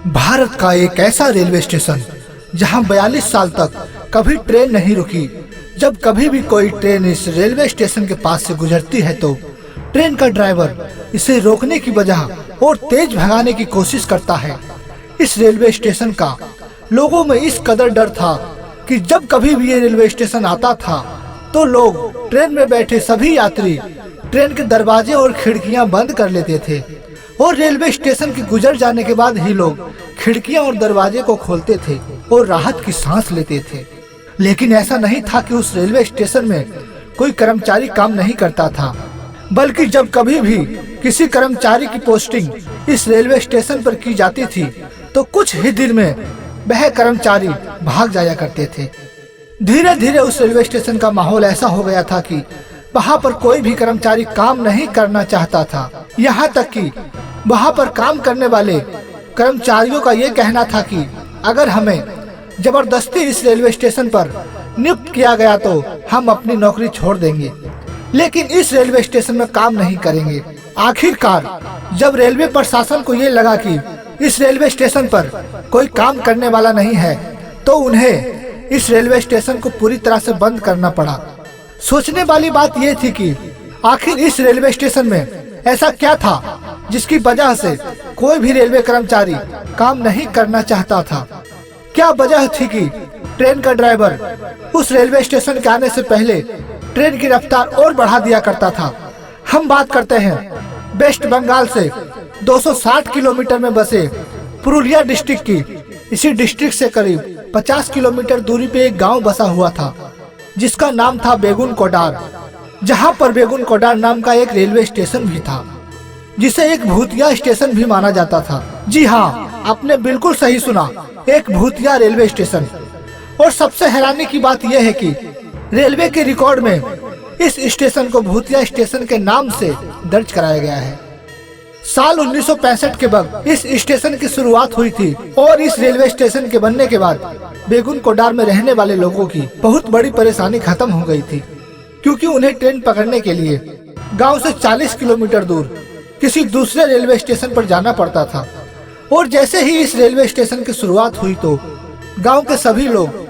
भारत का एक ऐसा रेलवे स्टेशन जहां 42 साल तक कभी ट्रेन नहीं रुकी। जब कभी भी कोई ट्रेन इस रेलवे स्टेशन के पास से गुजरती है तो ट्रेन का ड्राइवर इसे रोकने की बजाय और तेज भगाने की कोशिश करता है। इस रेलवे स्टेशन का लोगों में इस कदर डर था कि जब कभी भी ये रेलवे स्टेशन आता था तो लोग ट्रेन में बैठे सभी यात्री ट्रेन के दरवाजे और खिड़कियां बंद कर लेते थे और रेलवे स्टेशन के गुजर जाने के बाद ही लोग खिड़कियां और दरवाजे को खोलते थे और राहत की सांस लेते थे। लेकिन ऐसा नहीं था कि उस रेलवे स्टेशन में कोई कर्मचारी काम नहीं करता था, बल्कि जब कभी भी किसी कर्मचारी की पोस्टिंग इस रेलवे स्टेशन पर की जाती थी तो कुछ ही दिन में वह कर्मचारी भाग जाया करते थे। धीरे धीरे उस रेलवे स्टेशन का माहौल ऐसा हो गया था कि वहाँ पर कोई भी कर्मचारी काम नहीं करना चाहता था। यहाँ तक कि वहाँ पर काम करने वाले कर्मचारियों का ये कहना था कि अगर हमें जबरदस्ती इस रेलवे स्टेशन पर नियुक्त किया गया तो हम अपनी नौकरी छोड़ देंगे, लेकिन इस रेलवे स्टेशन में काम नहीं करेंगे। आखिरकार जब रेलवे प्रशासन को ये लगा कि इस रेलवे स्टेशन पर कोई काम करने वाला नहीं है तो उन्हें इस रेलवे स्टेशन को पूरी तरह से बंद करना पड़ा। सोचने वाली बात यह थी कि आखिर इस रेलवे स्टेशन में ऐसा क्या था जिसकी वजह से कोई भी रेलवे कर्मचारी काम नहीं करना चाहता था। क्या वजह थी कि ट्रेन का ड्राइवर उस रेलवे स्टेशन के आने से पहले ट्रेन की रफ्तार और बढ़ा दिया करता था। हम बात करते हैं वेस्ट बंगाल से 260 किलोमीटर में बसे पुरुलिया डिस्ट्रिक्ट की। इसी डिस्ट्रिक्ट से करीब 50 किलोमीटर दूरी पे एक गांव बसा हुआ था जिसका नाम था बेगुन कोडार, जहां पर बेगुन कोडार नाम का एक रेलवे स्टेशन भी था जिसे एक भूतिया स्टेशन भी माना जाता था। जी हाँ, आपने बिल्कुल सही सुना, एक भूतिया रेलवे स्टेशन। और सबसे हैरानी की बात यह है कि रेलवे के रिकॉर्ड में इस स्टेशन को भूतिया स्टेशन के नाम से दर्ज कराया गया है। साल 1965 के वक्त इस स्टेशन की शुरुआत हुई थी और इस रेलवे स्टेशन के बनने के बाद बेगुन कोडार में रहने वाले लोगों की बहुत बड़ी परेशानी खत्म हो गई थी, क्योंकि उन्हें ट्रेन पकड़ने के लिए गांव से 40 किलोमीटर दूर किसी दूसरे रेलवे स्टेशन पर जाना पड़ता था। और जैसे ही इस रेलवे स्टेशन की शुरुआत हुई तो गांव के सभी लोग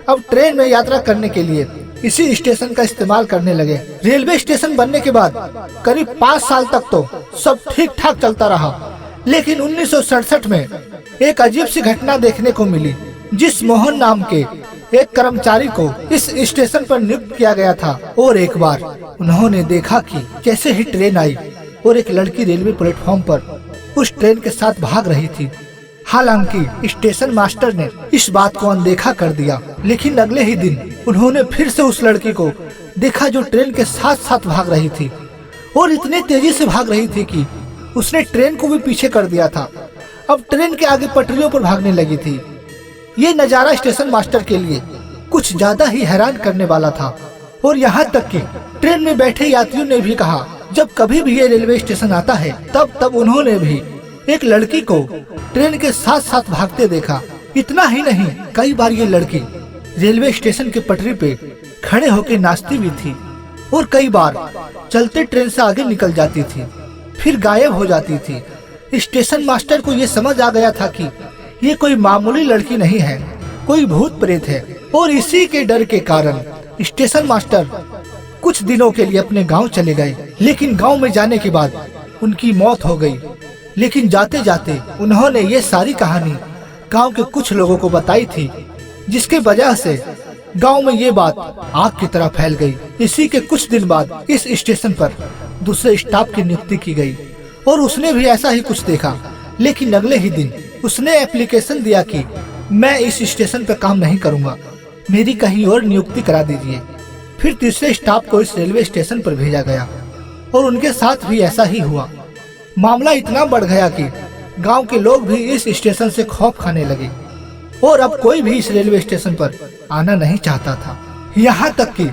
अब ट्रेन में यात्रा करने के लिए इसी स्टेशन का इस्तेमाल करने लगे। रेलवे स्टेशन बनने के बाद करीब 5 साल तक तो सब ठीक ठाक चलता रहा, लेकिन 1967 में एक अजीब सी घटना देखने को मिली। जिस मोहन नाम के एक कर्मचारी को इस स्टेशन पर नियुक्त किया गया था और एक बार उन्होंने देखा कि जैसे ही ट्रेन आई और एक लड़की रेलवे प्लेटफॉर्म पर उस ट्रेन के साथ भाग रही थी। हालांकि स्टेशन मास्टर ने इस बात को अनदेखा कर दिया, लेकिन अगले ही दिन उन्होंने फिर से उस लड़की को देखा जो ट्रेन के साथ साथ भाग रही थी और इतने तेजी से भाग रही थी कि उसने ट्रेन को भी पीछे कर दिया था। अब ट्रेन के आगे पटरियों पर भागने लगी थी। ये नजारा स्टेशन मास्टर के लिए कुछ ज्यादा ही हैरान करने वाला था। और यहाँ तक कि ट्रेन में बैठे यात्रियों ने भी कहा जब कभी भी ये रेलवे स्टेशन आता है तब उन्होंने भी एक लड़की को ट्रेन के साथ साथ भागते देखा। इतना ही नहीं, कई बार ये लड़की रेलवे स्टेशन के पटरी पे खड़े होकर नाचती भी थी और कई बार चलते ट्रेन से आगे निकल जाती थी, फिर गायब हो जाती थी। स्टेशन मास्टर को ये समझ आ गया था कि ये कोई मामूली लड़की नहीं है, कोई भूत प्रेत है। और इसी के डर के कारण स्टेशन मास्टर कुछ दिनों के लिए अपने गांव चले गए, लेकिन गांव में जाने के बाद उनकी मौत हो गई। लेकिन जाते जाते उन्होंने ये सारी कहानी गांव के कुछ लोगों को बताई थी, जिसके वजह से गांव में ये बात आग की तरह फैल गई। इसी के कुछ दिन बाद इस स्टेशन पर दूसरे स्टाफ की नियुक्ति की गई और उसने भी ऐसा ही कुछ देखा। लेकिन अगले ही दिन उसने एप्लीकेशन दिया कि मैं इस स्टेशन पर काम नहीं करूँगा, मेरी कहीं और नियुक्ति करा दीजिए। फिर तीसरे स्टाफ को इस रेलवे स्टेशन पर भेजा गया और उनके साथ भी ऐसा ही हुआ। मामला इतना बढ़ गया कि गांव के लोग भी इस स्टेशन से खौफ खाने लगे और अब कोई भी इस रेलवे स्टेशन पर आना नहीं चाहता था। यहाँ तक कि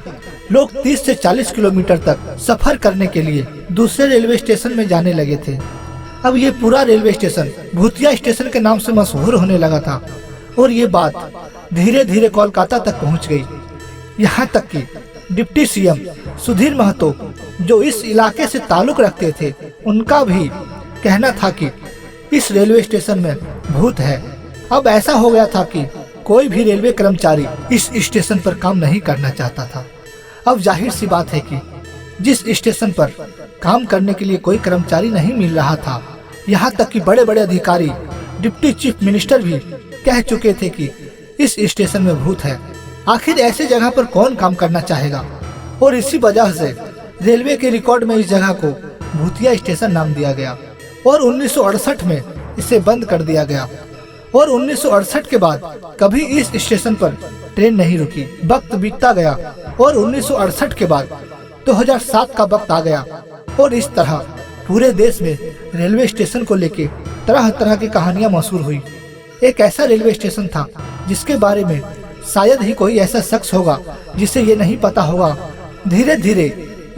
लोग 30 से 40 किलोमीटर तक सफर करने के लिए दूसरे रेलवे स्टेशन में जाने लगे थे। अब ये पूरा रेलवे स्टेशन भूतिया स्टेशन के नाम से मशहूर होने लगा था और ये बात धीरे धीरे कोलकाता तक पहुँच गई। यहाँ तक कि डिप्टी सीएम सुधीर महतो जो इस इलाके से ताल्लुक रखते थे, उनका भी कहना था कि इस रेलवे स्टेशन में भूत है। अब ऐसा हो गया था कि कोई भी रेलवे कर्मचारी इस स्टेशन पर काम नहीं करना चाहता था। अब जाहिर सी बात है कि जिस स्टेशन पर काम करने के लिए कोई कर्मचारी नहीं मिल रहा था, यहाँ तक कि बड़े बड़े अधिकारी, डिप्टी चीफ मिनिस्टर भी कह चुके थे कि इस स्टेशन में भूत है। आखिर ऐसे जगह पर कौन काम करना चाहेगा, और इसी वजह से रेलवे के रिकॉर्ड में इस जगह को भूतिया स्टेशन नाम दिया गया और 1968 में इसे बंद कर दिया गया। और 1968 के बाद कभी इस स्टेशन पर ट्रेन नहीं रुकी। वक्त बीतता गया और 1968 के बाद 2007 का वक्त आ गया और इस तरह पूरे देश में रेलवे स्टेशन को लेके तरह तरह की कहानियां मशहूर हुई। एक ऐसा रेलवे स्टेशन था जिसके बारे में शायद ही कोई ऐसा शख्स होगा जिसे ये नहीं पता होगा। धीरे धीरे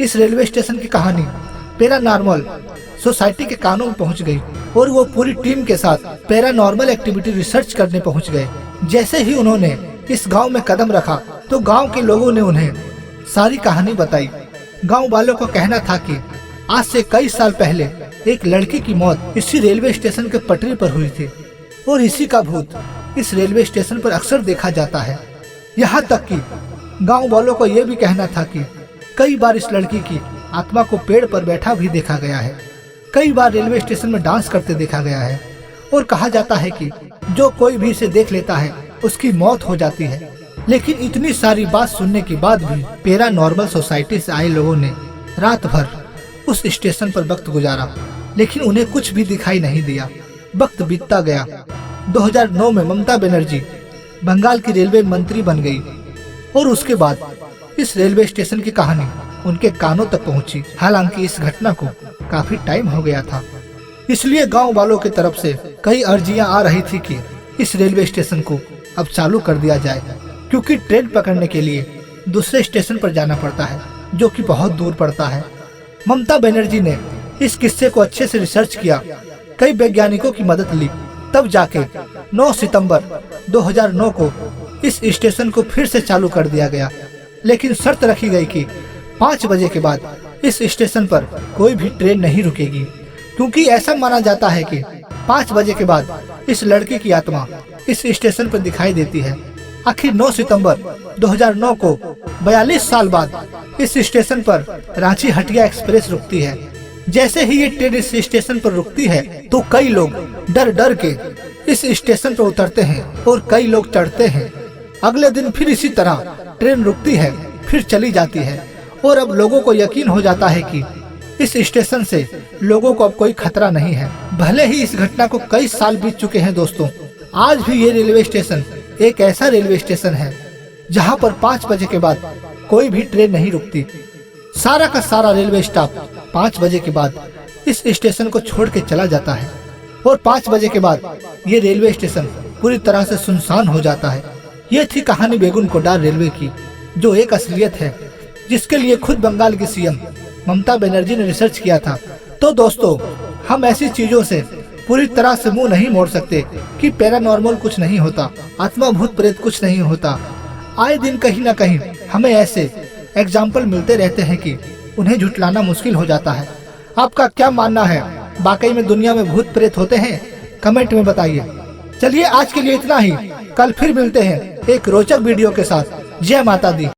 इस रेलवे स्टेशन की कहानी पैरानॉर्मल सोसाइटी के कानों में पहुंच गई और वो पूरी टीम के साथ पैरानॉर्मल एक्टिविटी रिसर्च करने पहुंच गए। जैसे ही उन्होंने इस गांव में कदम रखा तो गांव के लोगों ने उन्हें सारी कहानी बताई। गांव वालों को कहना था कि आज से कई साल पहले एक लड़की की मौत इसी रेलवे स्टेशन के पटरी पर हुई थी और इसी का भूत इस रेलवे स्टेशन पर अक्सर देखा जाता है। यहाँ तक कि गांव वालों को यह भी कहना था कि कई बार इस लड़की की आत्मा को पेड़ पर बैठा भी देखा गया है। कई बार रेलवे स्टेशन में डांस करते देखा गया है और कहा जाता है कि जो कोई भी इसे देख लेता है उसकी मौत हो जाती है। लेकिन इतनी सारी बात सुनने के बाद भी पैरानॉर्मल सोसाइटी से आए लोगों ने रात भर उस स्टेशन पर वक्त गुजारा, लेकिन उन्हें कुछ भी दिखाई नहीं दिया। वक्त बीतता गया। 2009 में ममता बनर्जी बंगाल की रेलवे मंत्री बन गई और उसके बाद इस रेलवे स्टेशन की कहानी उनके कानों तक पहुंची। हालांकि इस घटना को काफी टाइम हो गया था, इसलिए गांव वालों की तरफ से कई अर्जियां आ रही थी कि इस रेलवे स्टेशन को अब चालू कर दिया जाए, क्योंकि ट्रेन पकड़ने के लिए दूसरे स्टेशन पर जाना पड़ता है जो कि बहुत दूर पड़ता है। ममता बनर्जी ने इस किस्से को अच्छे से रिसर्च किया, कई वैज्ञानिकों की मदद ली, तब जाके 9 सितंबर 2009 को इस स्टेशन को फिर से चालू कर दिया गया। लेकिन शर्त रखी गई कि 5 बजे के बाद इस स्टेशन पर कोई भी ट्रेन नहीं रुकेगी, क्योंकि ऐसा माना जाता है कि 5 बजे के बाद इस लड़की की आत्मा इस स्टेशन पर दिखाई देती है। आखिर 9 सितंबर 2009 को 42 साल बाद इस स्टेशन पर रांची हटिया एक्सप्रेस रुकती है। जैसे ही ये ट्रेन इस स्टेशन पर रुकती है तो कई लोग डर डर के इस स्टेशन पर उतरते हैं और कई लोग चढ़ते हैं। अगले दिन फिर इसी तरह ट्रेन रुकती है, फिर चली जाती है और अब लोगों को यकीन हो जाता है कि इस स्टेशन से लोगों को अब कोई खतरा नहीं है। भले ही इस घटना को कई साल बीत चुके हैं दोस्तों, आज भी ये रेलवे स्टेशन एक ऐसा रेलवे स्टेशन है जहां पर 5 बजे के बाद कोई भी ट्रेन नहीं रुकती। सारा का सारा रेलवे स्टाफ 5 बजे के बाद इस स्टेशन को छोड़ के चला जाता है और 5 बजे के बाद ये रेलवे स्टेशन पूरी तरह से सुनसान हो जाता है। ये थी कहानी बेगुन कोडार रेलवे की, जो एक असलियत है जिसके लिए खुद बंगाल की सीएम ममता बनर्जी ने रिसर्च किया था। तो दोस्तों, हम ऐसी चीजों से पूरी तरह से मुंह नहीं मोड़ सकते कि पैरानॉर्मल कुछ नहीं होता, आत्मा भूत प्रेत कुछ नहीं होता। आए दिन कहीं ना कहीं हमें ऐसे एग्जाम्पल मिलते रहते हैं कि उन्हें झुटलाना मुश्किल हो जाता है। आपका क्या मानना है, वाकई में दुनिया में भूत प्रेत होते हैं? कमेंट में बताइए। चलिए आज के लिए इतना ही, कल फिर मिलते हैं एक रोचक वीडियो के साथ। जय माता दी।